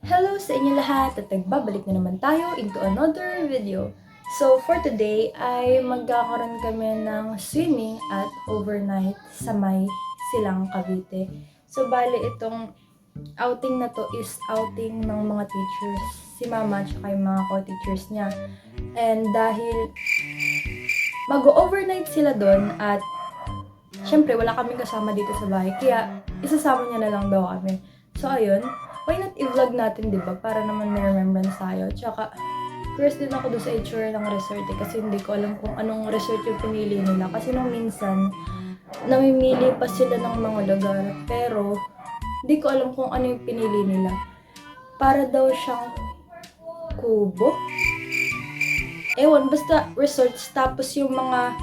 Hello sa inyo lahat at nagbabalik na naman tayo into another video. So for today ay magkakaroon kami ng swimming at overnight sa may Silang Cavite. So bali itong outing na to is outing ng mga teachers, si mama at saka yung mga co-teachers niya. And dahil mag-overnight sila doon at syempre wala kaming kasama dito sa bahay, kaya isasama niya na lang daw kami. So ayun, why not i-vlog natin, di ba? Para naman may remembrance tayo. Tsaka, curious din ako doon sa itsura ng resort kasi hindi ko alam kung anong resort yung pinili nila. Kasi nung minsan, namimili pa sila ng mga lugar. Pero, hindi ko alam kung ano yung pinili nila. Para daw siyang kubo. Ewan, basta resorts. Tapos yung mga,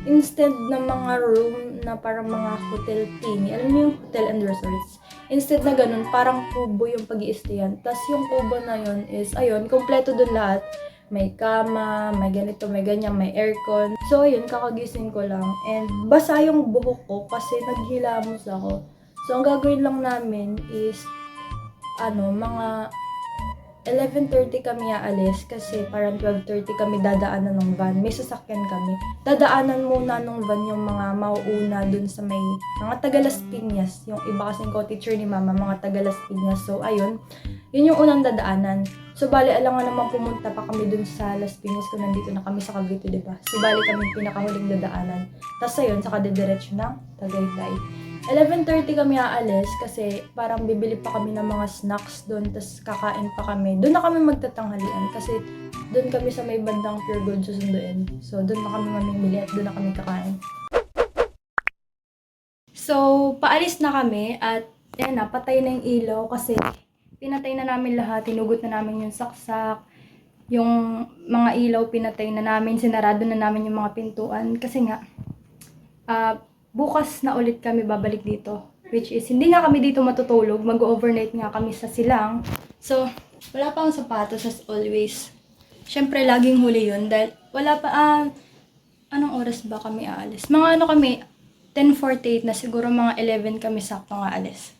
instead na mga room na parang mga hotel thingy. Alam mo yung hotel and resorts? Instead na ganun, parang kubo yung pag-i-stayan. Tapos yung kubo na yun is, ayun, kompleto dun lahat. May kama, may ganito, may ganyan, may aircon. So, ayun, kakagising ko lang. And basa yung buhok ko kasi naghilamos ako. So, ang gagawin lang namin is, mga 11:30 kami aalis kasi parang 12:30 kami dadaanan ng van. May sasakyan kami. Dadaanan muna ng van yung mga mauuna dun sa may mga taga Las Piñas. Yung iba kasing co-teacher ni mama, mga taga Las Piñas. So, ayun. Yun yung unang dadaanan. So, bali, alangan naman pumunta pa kami dun sa Las Piñas kung nandito na kami sa Cavite, diba? So, bali kami pinakahuling dadaanan. Tapos, ayun, saka didiretso ng Tagaytay. 11:30 kami aalis kasi parang bibili pa kami ng mga snacks doon, tapos kakain pa kami. Doon na kami magtatanghalian kasi doon kami sa may bandang Pure Gold susunduin. So, doon na kami mamimili at doon na kami kakain. So, paalis na kami at yan na, patay na yung ilaw kasi pinatay na namin lahat. Tinugot na namin yung saksak, yung mga ilaw pinatay na namin, sinarado na namin yung mga pintuan kasi nga, bukas na ulit kami babalik dito. Which is, hindi nga kami dito matutulog. Mag-overnight nga kami sa Silang. So, wala pa akong sapatos as always. Siyempre, laging huli yun. Dahil wala pa, anong oras ba kami aalis? Mga kami, 10:48 na siguro mga 11 kami sakto nga aalis.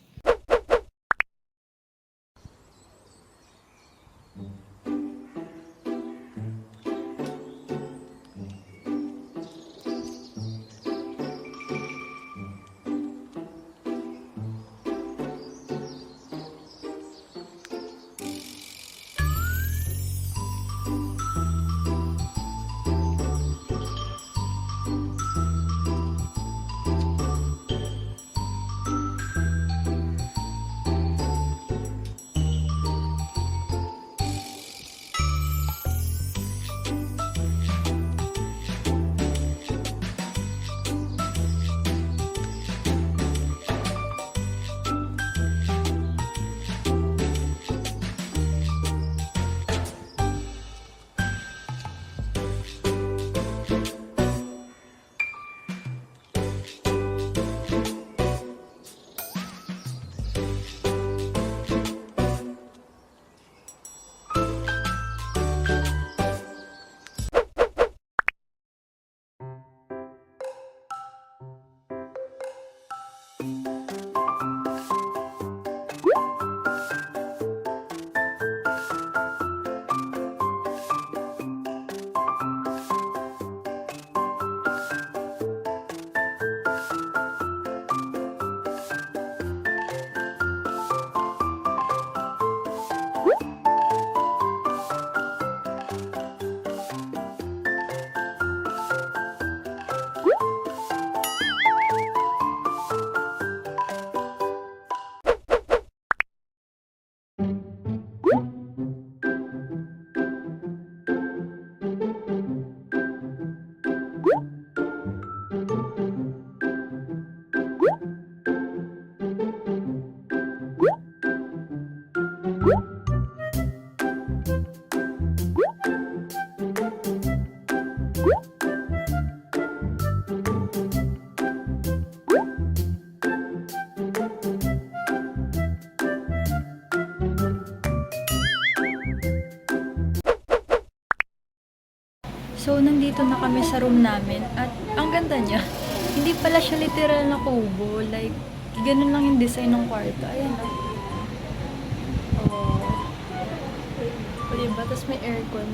So, nandito na kami sa room namin at ang ganda niya. Hindi pala siya literal na kubo. Like, ganun lang yung design ng kwarto. Ayan na. Oh. diba? Tapos may aircon.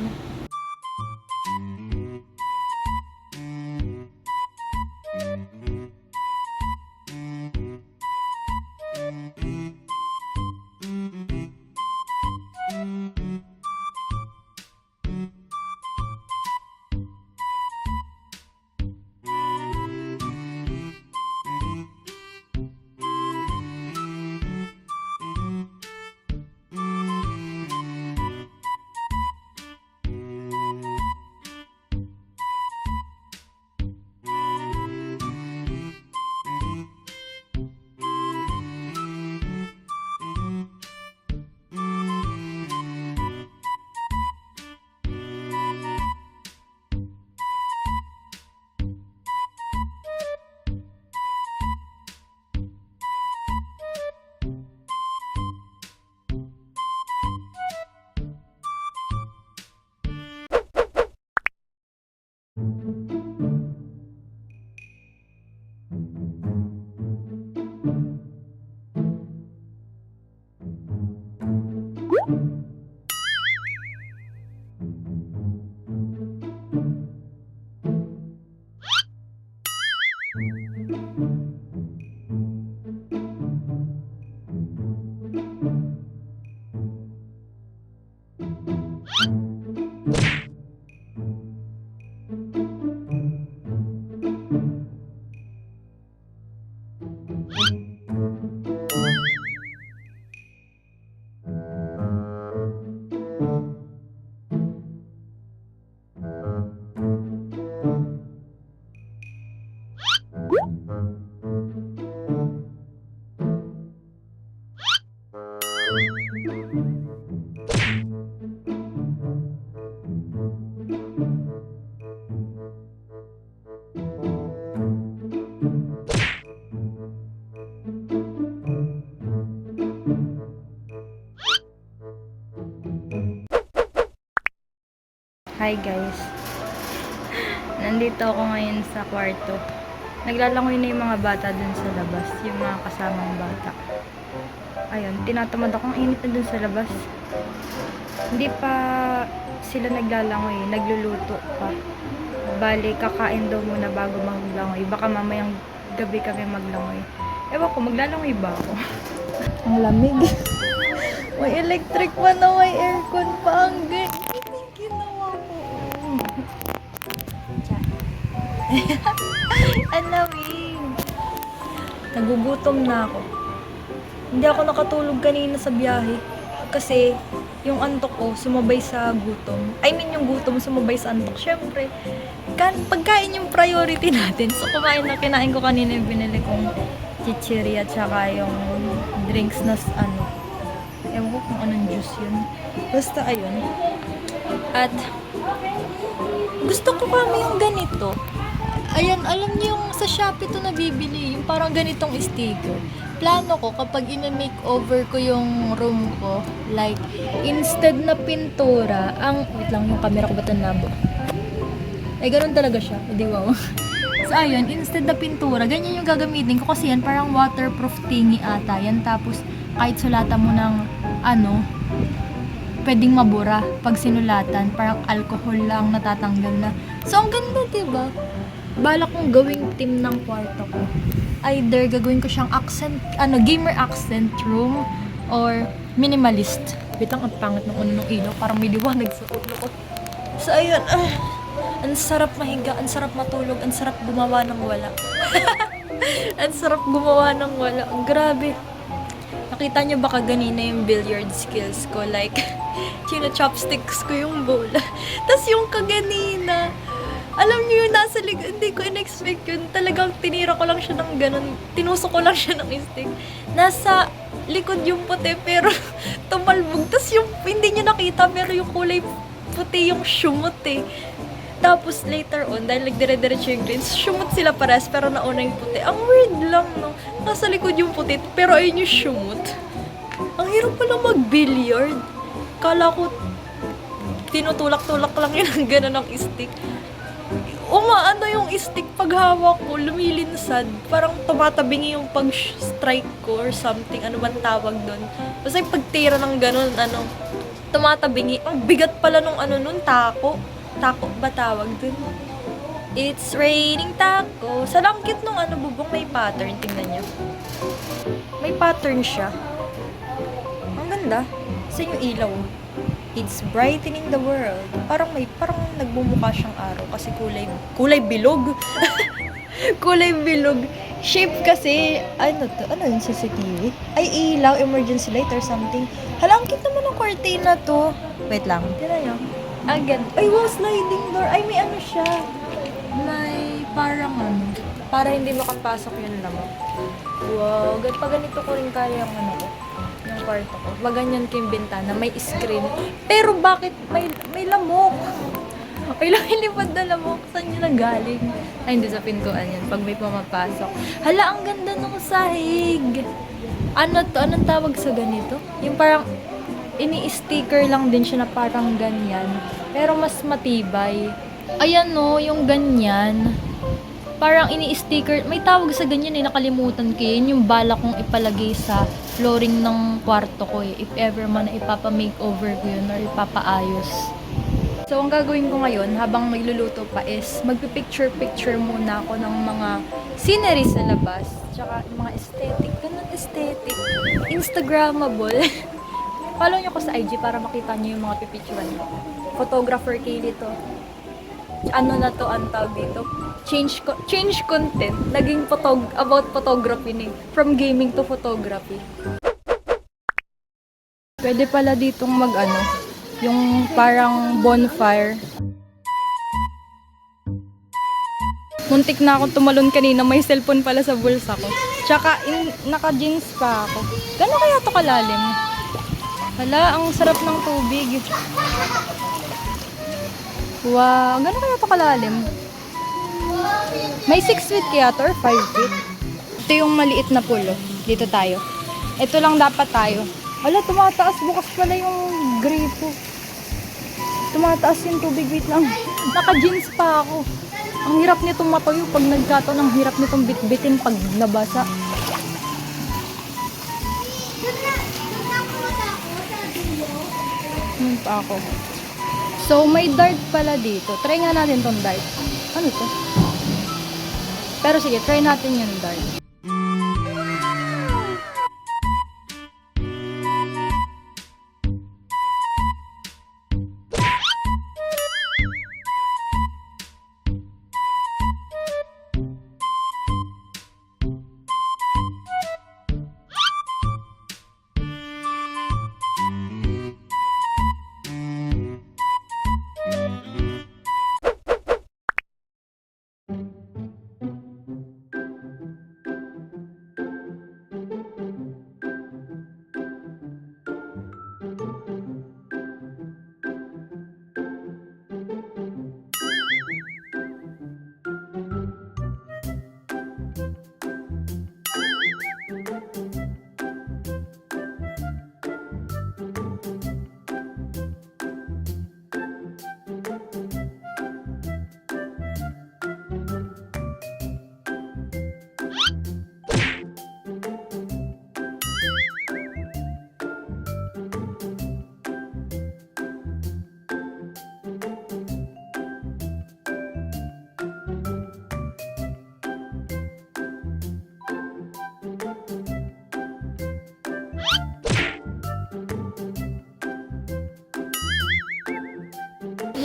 Hi guys. Nandito ako ngayon sa kwarto. Naglalangoy na yung mga bata dun sa labas. Yung mga kasamang bata. Ayun, tinatamad akong init na dun sa labas. Hindi pa sila naglalangoy. Nagluluto pa. Bali, kakain daw muna bago maglangoy. Baka mamayang gabi kami maglangoy. Ewan ko, maglalangoy ba ako? Ang lamig. May electric pa na, may aircon pa. Ang ginawa ko. Ang lamig. Nagugutom na ako. Hindi ako nakatulog kanina sa biyahe. Kasi yung antok ko sumabay sa gutom. I mean, yung gutom sumabay sa antok. Syempre, pagkain yung priority natin. So, kinain ko kanina yung binili kong chichiri at saka yung drinks na ewan ko kung anong juice yun. Basta, ayun. At, gusto ko kami yung ganito. Ayan, alam niyo yung sa Shopee to nabibili, yung parang ganitong sticker. Plano ko, kapag ina-makeover ko yung room ko, like, instead na pintura, wait lang, yung camera ko ba tanabo? Ay, ganun talaga siya. Hindi, wow. So, ayun, instead na pintura, ganyan yung gagamitin ko kasi yan, parang waterproof thingy ata. Yan, tapos, kahit sulatan mo ng, pwedeng mabura pag sinulatan. Parang alcohol lang natatanggal na. So, ang ganda, diba? Balak kong gawing theme ng kwarto ko. Either gagawin ko siyang gamer accent room or minimalist. Bitang ang pangit ng unong ilaw, parang may liwanag sa ulo ko. So, ayun. Ang sarap mahiga, ang sarap matulog, ang sarap gumawa ng wala. Ang sarap gumawa ng wala. Grabe. Nakita niyo ba kaganina yung billiard skills ko? Like, chopsticks ko yung bowl. Tapos yung kaganina, alam niyo yung nasa likod, hindi ko in-expect yun. Talagang tinira ko lang siya ng ganun. Tinusok ko lang siya ng stick. Nasa likod yung puti, pero tumalbog. Tapos yung, hindi niyo nakita, pero yung kulay puti yung shumot eh. Tapos later on, dahil nagdire-diretso yung greens, shumot sila pares, pero nauna yung puti. Ang weird lang, no? Nasa likod yung puti, pero ayun yung shumot. Ang hirap pala mag-billiard. Kala ko, tinutulak-tulak lang yun ang gano'n ng stick. Umaano yung stick pag hawak ko, lumilinsad. Parang tumatabingi yung pag-strike ko or something. Ano man tawag doon. Basta yung pagtira ng gano'n, tumatabingi. Ang bigat pala nung ano nun, taco. Taco ba tawag dun? It's raining taco. Sa lang cute nung ano, bubong may pattern. Tingnan nyo. May pattern siya. Ang ganda. Sa yung ilaw. It's brightening the world. Parang nagbumuka siyang araw kasi kulay bilog. Kulay bilog. Shape kasi, ano to? Ano yung CCTV? Ay, ilaw, emergency light or something. Hala, ang cute naman ng cortina to. Wait lang. Tira nyo. Agad. Ay, wow, sliding door. Ay, may ano siya. May parang ano. Para hindi makapasok yung lamok. Wow, pa ganito ko rin kaya yung ano ko. Yung kwarto ko. Maganyan ko yung bintana. May screen. Pero bakit may lamok? Ay lang, ilipad na lamok. Saan yun nagaling? Ay, hindi sa pintuan yan. Pag may pumapasok. Hala, ang ganda ng sahig. Ano to? Anong tawag sa ganito? Yung parang ini-sticker lang din siya na parang ganyan. Pero mas matibay. Ayan no, yung ganyan. Parang ini-sticker. May tawag sa ganyan eh. Nakalimutan ko yun. Yung bala kong ipalagay sa flooring ng kwarto ko eh. If ever man na ipapa-makeover ko yun or ipapaayos. So, ang gagawin ko ngayon, habang magluluto pa is, magpipicture-picture muna ako ng mga scenery sa labas. Tsaka, yung mga aesthetic. Ganun aesthetic. Instagrammable. Follow nyo ko sa IG para makita nyo yung mga pipicturean ko. Photographer kay dito. Ano na to, ang tawag dito? Change content. Naging about photography ni. From gaming to photography. Pwede pala ditong mag-ano. Yung parang bonfire. Muntik na akong tumalon kanina. May cellphone pala sa bulsa ko. Tsaka naka-jeans pa ako. Gano'n kaya to kalalim? Hala, ang sarap ng tubig. Wow, gano'n kaya to kalalim? May 6 feet kaya to or 5 feet? Ito yung maliit na pool. Dito tayo. Ito lang dapat tayo. Hala, tumataas. Bukas pala yung gripo. Tumataas yung tubig. Wait lang. Naka-jeans pa ako. Ang hirap nitong matuyo pag nagkataon. Ang hirap nitong bitbitin pag nabasa. Pa ako. So, may dart pala dito. Try nga natin tong dart. Ano to? Pero sige, try natin yung dart.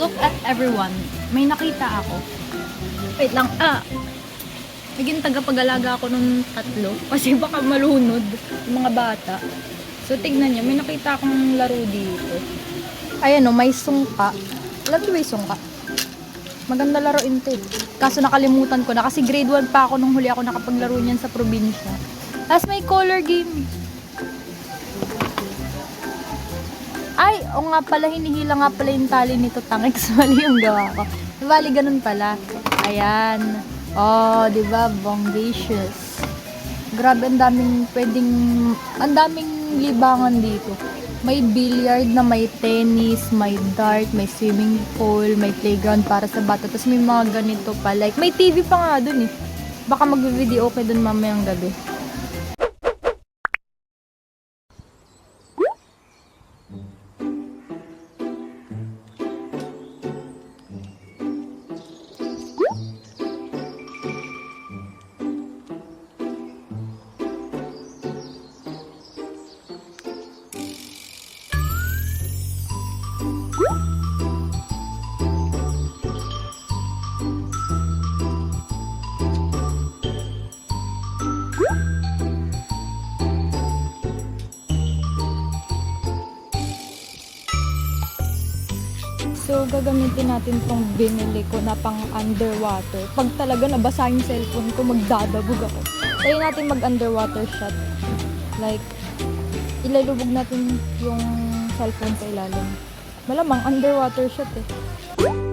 Look at everyone. May nakita ako. Wait lang. Naging tagapag-alaga ako nung 3. Kasi baka malunod yung mga bata. So, tignan nyo. May nakita akong laro dito. Ayan o, may sungka. Alam nyo ba yung sungka? Maganda laruin ito. Kaso nakalimutan ko na. Kasi grade 1 pa ako nung huli ako nakapaglaro niyan sa probinsya. Tapos may color game. Ay, o nga pala, hinihila nga pala yung tali nito, tangix. Mali yung gawa ko. Bali, ganun pala. Ayan. Oh, di ba? Bongacious. Grabe, ang daming libangan dito. May billiard na may tennis, may dart, may swimming pool, may playground para sa bata. Tapos may mga ganito pa. Like, may TV pa nga dun eh. Baka mag-video okay dun mamayang gabi. So, gagamitin natin tong binili ko na pang underwater. Pag talaga nabasa yung cellphone ko, magdadabog ako. Tayo natin mag-underwater shot. Like, ilalubog natin yung cellphone sa ilalim. Malamang underwater shot eh.